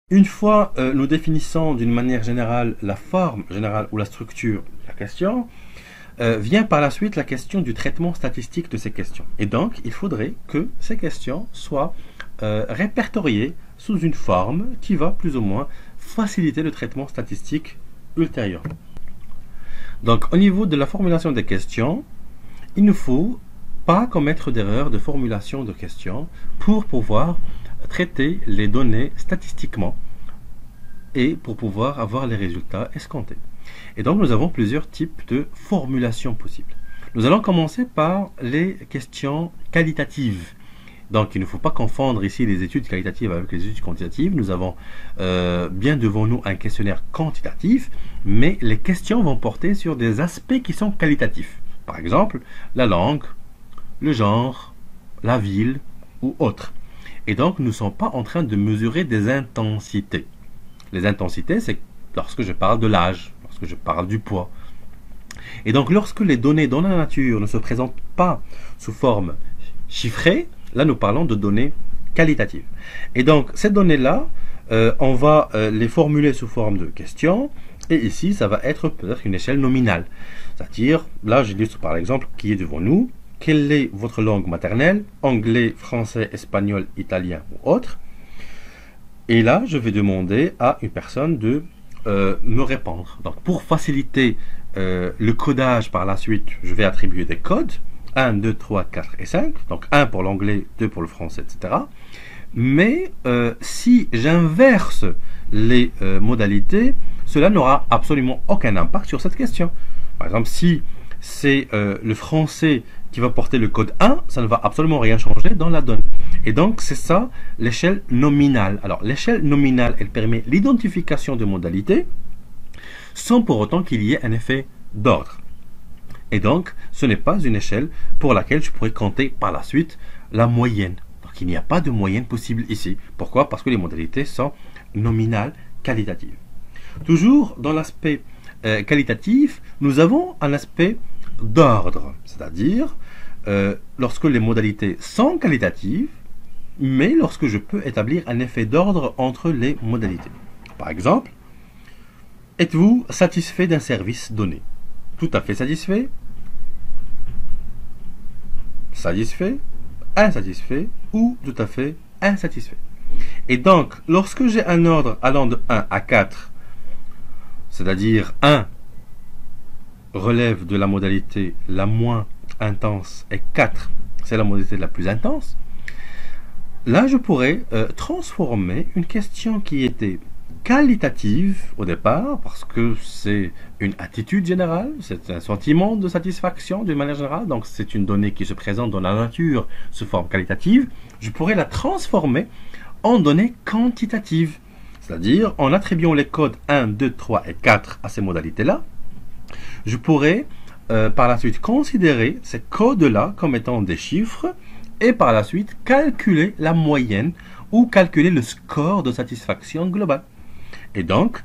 Une fois nous définissons d'une manière générale la forme générale ou la structure de la question, vient par la suite la question du traitement statistique de ces questions. Et donc, il faudrait que ces questions soient répertoriées sous une forme qui va plus ou moins faciliter le traitement statistique ultérieur. Donc, au niveau de la formulation des questions, il ne faut pas commettre d'erreur de formulation de questions pour pouvoir traiter les données statistiquement et pour pouvoir avoir les résultats escomptés. Et donc nous avons plusieurs types de formulations possibles. Nous allons commencer par les questions qualitatives. Donc il ne faut pas confondre ici les études qualitatives avec les études quantitatives. Nous avons bien devant nous un questionnaire quantitatif, mais les questions vont porter sur des aspects qui sont qualitatifs. Par exemple, la langue, le genre, la ville ou autre. Et donc, nous ne sommes pas en train de mesurer des intensités. Les intensités, c'est lorsque je parle de l'âge, lorsque je parle du poids. Et donc, lorsque les données dans la nature ne se présentent pas sous forme chiffrée, là, nous parlons de données qualitatives. Et donc, ces données-là, on va les formuler sous forme de questions. Et ici, ça va être peut-être une échelle nominale. C'est-à-dire, là, j'illustre par exemple qui est devant nous. Quelle est votre langue maternelle? Anglais, français, espagnol, italien ou autre. Et là, je vais demander à une personne de me répondre. Donc, pour faciliter le codage par la suite, je vais attribuer des codes. 1, 2, 3, 4 et 5. Donc, 1 pour l'anglais, 2 pour le français, etc. Mais si j'inverse les modalités, cela n'aura absolument aucun impact sur cette question. Par exemple, si c'est le français qui va porter le code 1, ça ne va absolument rien changer dans la donne. Et donc, c'est ça l'échelle nominale. Alors, l'échelle nominale, elle permet l'identification de modalités sans pour autant qu'il y ait un effet d'ordre. Et donc, ce n'est pas une échelle pour laquelle je pourrais compter par la suite la moyenne. Donc, il n'y a pas de moyenne possible ici. Pourquoi? Parce que les modalités sont nominales, qualitatives. Toujours dans l'aspect qualitatif, nous avons un aspect d'ordre, c'est-à-dire lorsque les modalités sont qualitatives, mais lorsque je peux établir un effet d'ordre entre les modalités. Par exemple, êtes-vous satisfait d'un service donné? Tout à fait satisfait, satisfait, insatisfait ou tout à fait insatisfait. Et donc, lorsque j'ai un ordre allant de 1 à 4, c'est-à-dire 1 relève de la modalité la moins intense et 4, c'est la modalité la plus intense, là je pourrais transformer une question qui était qualitative au départ, parce que c'est une attitude générale, c'est un sentiment de satisfaction d'une manière générale, donc c'est une donnée qui se présente dans la nature sous forme qualitative, je pourrais la transformer en donnée quantitative, c'est-à-dire en attribuant les codes 1, 2, 3 et 4 à ces modalités-là, je pourrais par la suite considérer ces codes-là comme étant des chiffres et par la suite calculer la moyenne ou calculer le score de satisfaction globale. Et donc,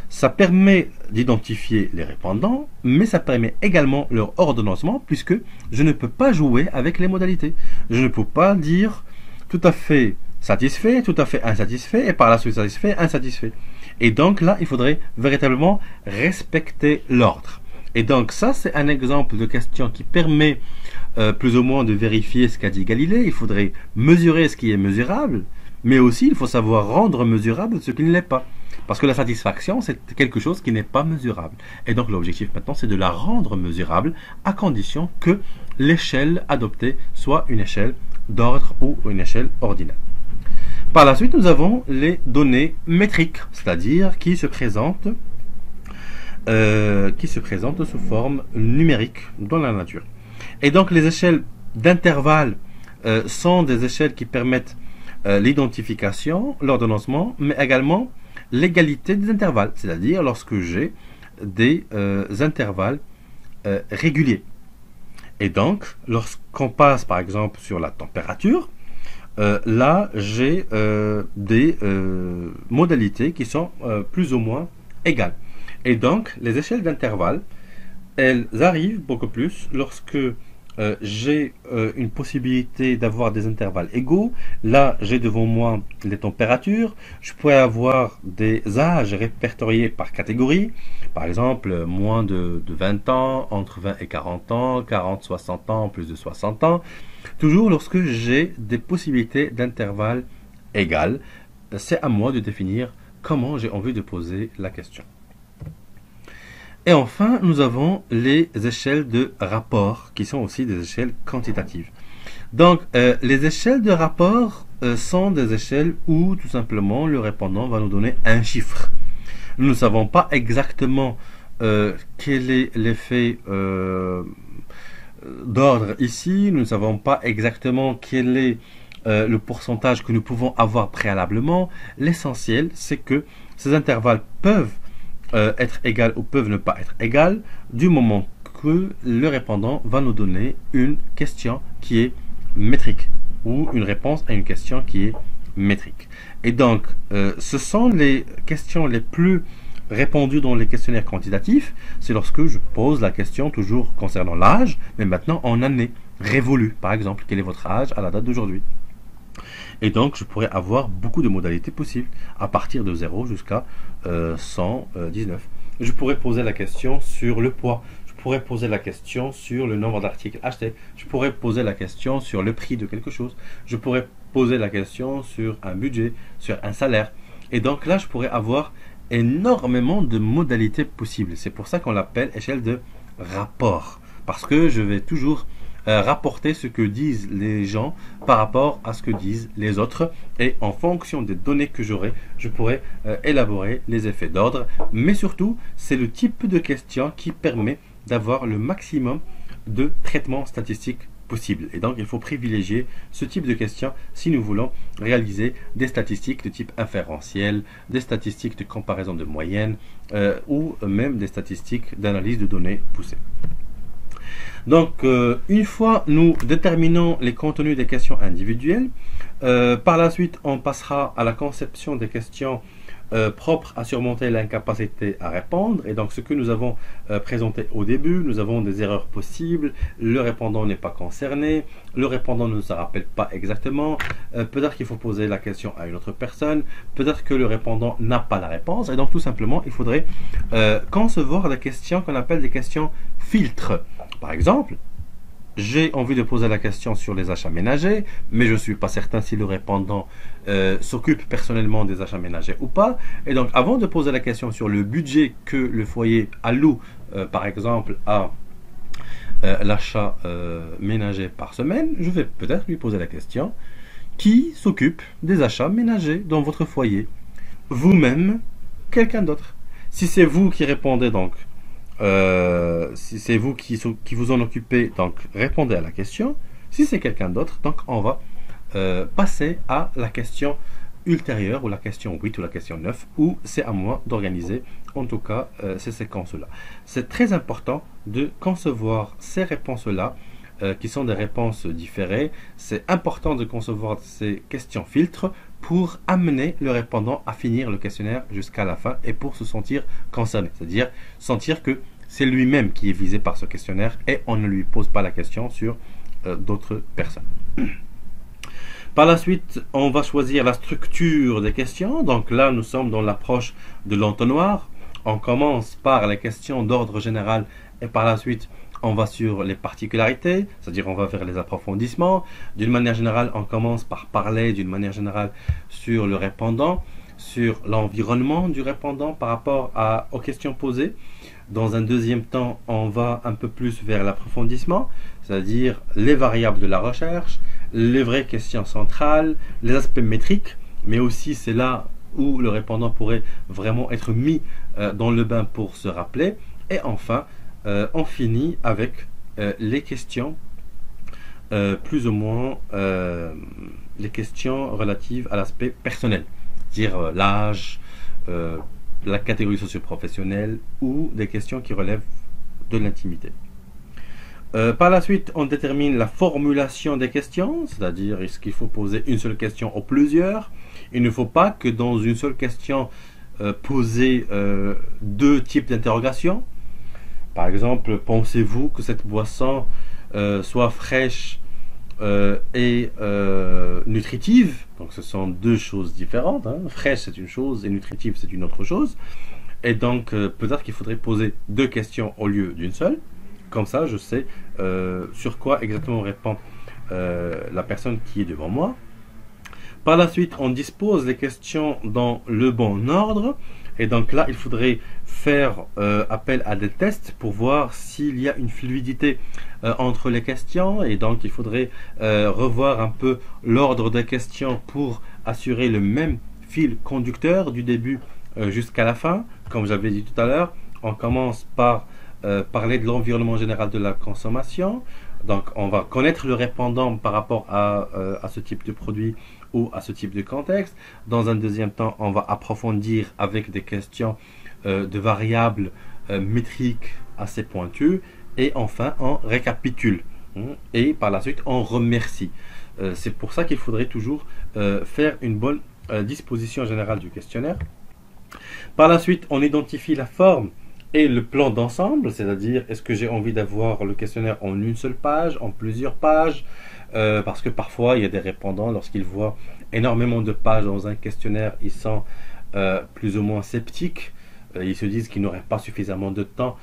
ça permet d'identifier les répondants, mais ça permet également leur ordonnancement puisque je ne peux pas jouer avec les modalités. Je ne peux pas dire tout à fait satisfait, tout à fait insatisfait et par la suite satisfait, insatisfait. Et donc là, il faudrait véritablement respecter l'ordre. Et donc ça, c'est un exemple de question qui permet plus ou moins de vérifier ce qu'a dit Galilée. Il faudrait mesurer ce qui est mesurable, mais aussi il faut savoir rendre mesurable ce qui ne l'est pas. Parce que la satisfaction, c'est quelque chose qui n'est pas mesurable. Et donc l'objectif maintenant, c'est de la rendre mesurable à condition que l'échelle adoptée soit une échelle d'ordre ou une échelle ordinale. Par la suite, nous avons les données métriques, c'est-à-dire qui se présentent sous forme numérique dans la nature. Et donc les échelles d'intervalle sont des échelles qui permettent l'identification, l'ordonnancement, mais également l'égalité des intervalles, c'est-à-dire lorsque j'ai des intervalles réguliers. Et donc, lorsqu'on passe par exemple sur la température, là j'ai des modalités qui sont plus ou moins égales. Et donc, les échelles d'intervalle, elles arrivent beaucoup plus lorsque j'ai une possibilité d'avoir des intervalles égaux. Là, j'ai devant moi les températures. Je pourrais avoir des âges répertoriés par catégorie. Par exemple, moins de 20 ans, entre 20 et 40 ans, 40, 60 ans, plus de 60 ans. Toujours lorsque j'ai des possibilités d'intervalles égales, c'est à moi de définir comment j'ai envie de poser la question. Et enfin, nous avons les échelles de rapport, qui sont aussi des échelles quantitatives. Donc, les échelles de rapport sont des échelles où, tout simplement, le répondant va nous donner un chiffre. Nous ne savons pas exactement quel est l'effet d'ordre ici. Nous ne savons pas exactement quel est le pourcentage que nous pouvons avoir préalablement. L'essentiel, c'est que ces intervalles peuvent être égales ou peuvent ne pas être égales du moment que le répondant va nous donner une question qui est métrique ou une réponse à une question qui est métrique. Et donc, ce sont les questions les plus répondues dans les questionnaires quantitatifs. C'est lorsque je pose la question toujours concernant l'âge, mais maintenant en année révolue. Par exemple, quel est votre âge à la date d'aujourd'hui? Et donc, je pourrais avoir beaucoup de modalités possibles, à partir de 0 jusqu'à 119. Je pourrais poser la question sur le poids. Je pourrais poser la question sur le nombre d'articles achetés. Je pourrais poser la question sur le prix de quelque chose. Je pourrais poser la question sur un budget, sur un salaire. Et donc là, je pourrais avoir énormément de modalités possibles. C'est pour ça qu'on l'appelle échelle de rapport. Parce que je vais toujours rapporter ce que disent les gens par rapport à ce que disent les autres, et en fonction des données que j'aurai, je pourrai élaborer les effets d'ordre, mais surtout c'est le type de question qui permet d'avoir le maximum de traitements statistiques possible. Et donc il faut privilégier ce type de questions si nous voulons réaliser des statistiques de type inférentiel, des statistiques de comparaison de moyenne ou même des statistiques d'analyse de données poussées. Donc, une fois nous déterminons les contenus des questions individuelles, par la suite, on passera à la conception des questions propres à surmonter l'incapacité à répondre. Et donc, ce que nous avons présenté au début, nous avons des erreurs possibles, le répondant n'est pas concerné, le répondant ne se rappelle pas exactement, peut-être qu'il faut poser la question à une autre personne, peut-être que le répondant n'a pas la réponse. Et donc, tout simplement, il faudrait concevoir des questions qu'on appelle des questions filtres. Par exemple, j'ai envie de poser la question sur les achats ménagers, mais je ne suis pas certain si le répondant s'occupe personnellement des achats ménagers ou pas. Et donc, avant de poser la question sur le budget que le foyer alloue, par exemple, à l'achat ménager par semaine, je vais peut-être lui poser la question: qui s'occupe des achats ménagers dans votre foyer? Vous-même, quelqu'un d'autre? Si c'est vous qui répondez, donc, si c'est vous qui vous en occupez, donc répondez à la question. Si c'est quelqu'un d'autre, donc on va passer à la question ultérieure, ou la question 8 ou la question 9, où c'est à moi d'organiser en tout cas ces séquences-là. C'est très important de concevoir ces réponses-là qui sont des réponses différées. C'est important de concevoir ces questions filtres pour amener le répondant à finir le questionnaire jusqu'à la fin et pour se sentir concerné, c'est-à-dire sentir que c'est lui-même qui est visé par ce questionnaire et on ne lui pose pas la question sur d'autres personnes. Par la suite, on va choisir la structure des questions. Donc là, nous sommes dans l'approche de l'entonnoir. On commence par les questions d'ordre général et par la suite, on va sur les particularités, c'est-à-dire on va vers les approfondissements. D'une manière générale, on commence par parler d'une manière générale sur le répondant, sur l'environnement du répondant par rapport aux questions posées. Dans un deuxième temps, on va un peu plus vers l'approfondissement, c'est-à-dire les variables de la recherche, les vraies questions centrales, les aspects métriques, mais aussi c'est là où le répondant pourrait vraiment être mis dans le bain pour se rappeler. Et enfin, on finit avec les questions plus ou moins les questions relatives à l'aspect personnel, c'est-à-dire l'âge, la catégorie socio-professionnelle ou des questions qui relèvent de l'intimité. Par la suite, on détermine la formulation des questions, c'est-à-dire est-ce qu'il faut poser une seule question ou plusieurs. Il ne faut pas que dans une seule question poser deux types d'interrogations. Par exemple, pensez-vous que cette boisson soit fraîche et nutritive. Donc ce sont deux choses différentes, hein. Fraîche c'est une chose et nutritive c'est une autre chose. Et donc peut-être qu'il faudrait poser deux questions au lieu d'une seule. Comme ça je sais sur quoi exactement répond la personne qui est devant moi. Par la suite, on dispose les questions dans le bon ordre. Et donc là, il faudrait faire appel à des tests pour voir s'il y a une fluidité entre les questions. Et donc, il faudrait revoir un peu l'ordre des questions pour assurer le même fil conducteur du début jusqu'à la fin. Comme j'avais dit tout à l'heure, on commence par parler de l'environnement général de la consommation. Donc, on va connaître le répondant par rapport à ce type de produit ou à ce type de contexte. Dans un deuxième temps, on va approfondir avec des questions de variables métriques assez pointues. Et enfin, on récapitule. Et par la suite, on remercie. C'est pour ça qu'il faudrait toujours faire une bonne disposition générale du questionnaire. Par la suite, on identifie la forme et le plan d'ensemble, c'est-à-dire est-ce que j'ai envie d'avoir le questionnaire en une seule page, en plusieurs pages, parce que parfois il y a des répondants, lorsqu'ils voient énormément de pages dans un questionnaire, ils sont plus ou moins sceptiques, ils se disent qu'ils n'auraient pas suffisamment de temps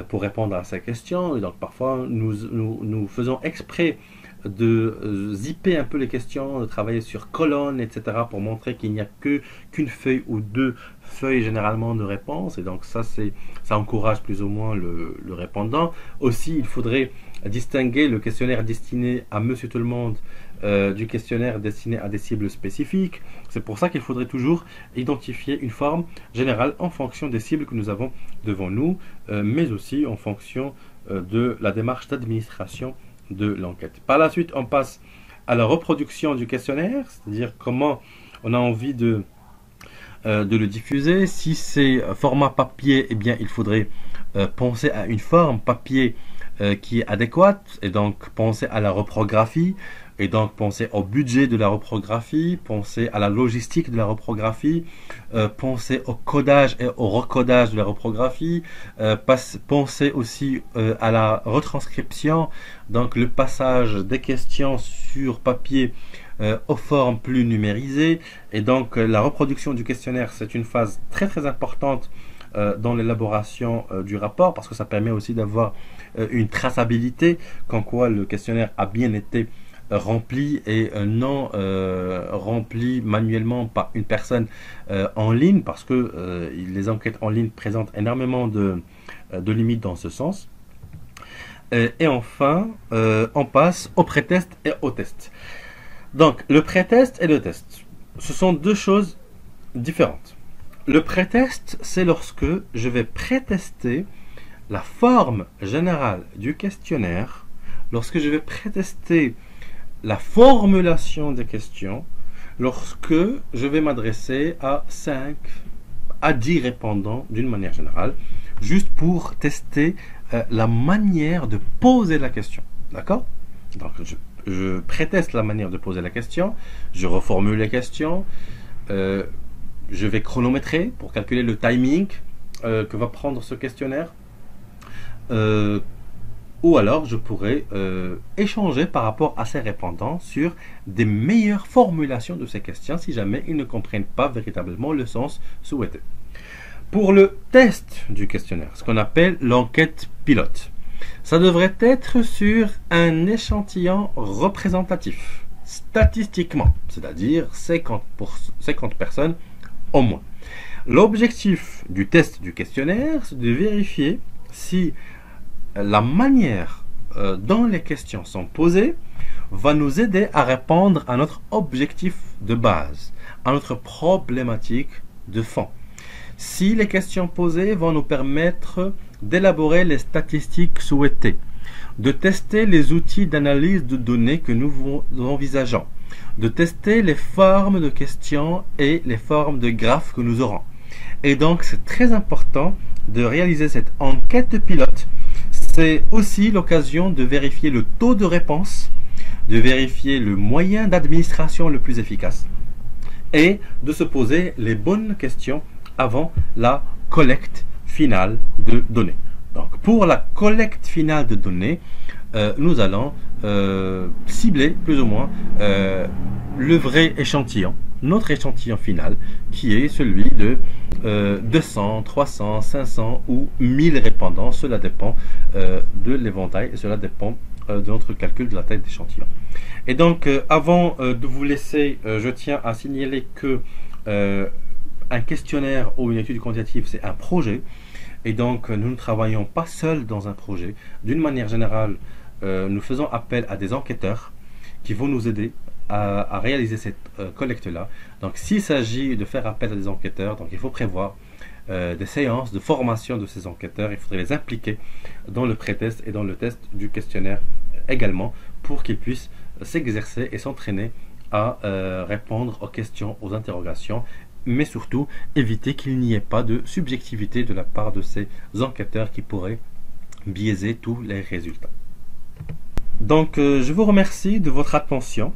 pour répondre à ces questions, et donc parfois nous faisons exprès de zipper un peu les questions, de travailler sur colonnes, etc. pour montrer qu'il n'y a qu'une feuille ou deux feuilles généralement de réponse, et donc ça encourage plus ou moins le répondant. Aussi, il faudrait distinguer le questionnaire destiné à monsieur tout le monde du questionnaire destiné à des cibles spécifiques. C'est pour ça qu'il faudrait toujours identifier une forme générale en fonction des cibles que nous avons devant nous, mais aussi en fonction de la démarche d'administration de l'enquête. Par la suite, on passe à la reproduction du questionnaire, c'est-à-dire comment on a envie de le diffuser. Si c'est format papier, eh bien, il faudrait penser à une forme papier qui est adéquate, et donc penser à la reprographie, et donc penser au budget de la reprographie, penser à la logistique de la reprographie, penser au codage et au recodage de la reprographie, penser aussi à la retranscription, donc le passage des questions sur papier aux formes plus numérisées. Et donc la reproduction du questionnaire, c'est une phase très très importante dans l'élaboration du rapport, parce que ça permet aussi d'avoir une traçabilité, comme quoi le questionnaire a bien été rempli et non rempli manuellement par une personne en ligne, parce que les enquêtes en ligne présentent énormément de limites dans ce sens. Et enfin, on passe au pré-test et au test. Donc, le pré-test et le test, ce sont deux choses différentes. Le pré-test, c'est lorsque je vais pré-tester la forme générale du questionnaire, lorsque je vais pré-tester la formulation des questions, lorsque je vais m'adresser à 5 à 10 répondants d'une manière générale, juste pour tester la manière de poser la question. D'accord? Donc, je pré-teste la manière de poser la question, je reformule les questions, je vais chronométrer pour calculer le timing que va prendre ce questionnaire. Ou alors je pourrais échanger par rapport à ces répondants sur des meilleures formulations de ces questions si jamais ils ne comprennent pas véritablement le sens souhaité. Pour le test du questionnaire, ce qu'on appelle l'enquête pilote, ça devrait être sur un échantillon représentatif, statistiquement, c'est-à-dire 50 personnes au moins. L'objectif du test du questionnaire, c'est de vérifier si la manière dont les questions sont posées va nous aider à répondre à notre objectif de base, à notre problématique de fond. Si les questions posées vont nous permettre d'élaborer les statistiques souhaitées, de tester les outils d'analyse de données que nous envisageons, de tester les formes de questions et les formes de graphes que nous aurons. Et donc, c'est très important de réaliser cette enquête pilote. C'est aussi l'occasion de vérifier le taux de réponse, de vérifier le moyen d'administration le plus efficace et de se poser les bonnes questions avant la collecte finale de données. Donc, pour la collecte finale de données, nous allons cibler plus ou moins le vrai échantillon, notre échantillon final, qui est celui de 200, 300, 500 ou 1000 répondants. Cela dépend de l'éventail et cela dépend de notre calcul de la taille d'échantillon. Et donc, avant de vous laisser, je tiens à signaler que un questionnaire ou une étude quantitative, c'est un projet. Et donc, nous ne travaillons pas seuls dans un projet. D'une manière générale, nous faisons appel à des enquêteurs qui vont nous aider à réaliser cette collecte-là. Donc, s'il s'agit de faire appel à des enquêteurs, donc il faut prévoir des séances de formation de ces enquêteurs. Il faudrait les impliquer dans le pré-test et dans le test du questionnaire également pour qu'ils puissent s'exercer et s'entraîner à répondre aux questions, aux interrogations, mais surtout éviter qu'il n'y ait pas de subjectivité de la part de ces enquêteurs qui pourraient biaiser tous les résultats. Donc, je vous remercie de votre attention.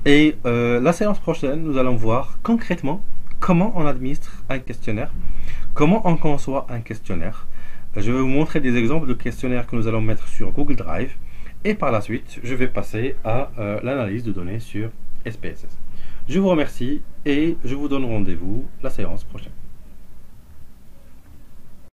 Et la séance prochaine, nous allons voir concrètement comment on administre un questionnaire, comment on conçoit un questionnaire. Je vais vous montrer des exemples de questionnaires que nous allons mettre sur Google Drive. Et par la suite, je vais passer à l'analyse de données sur SPSS. Je vous remercie et je vous donne rendez-vous la séance prochaine.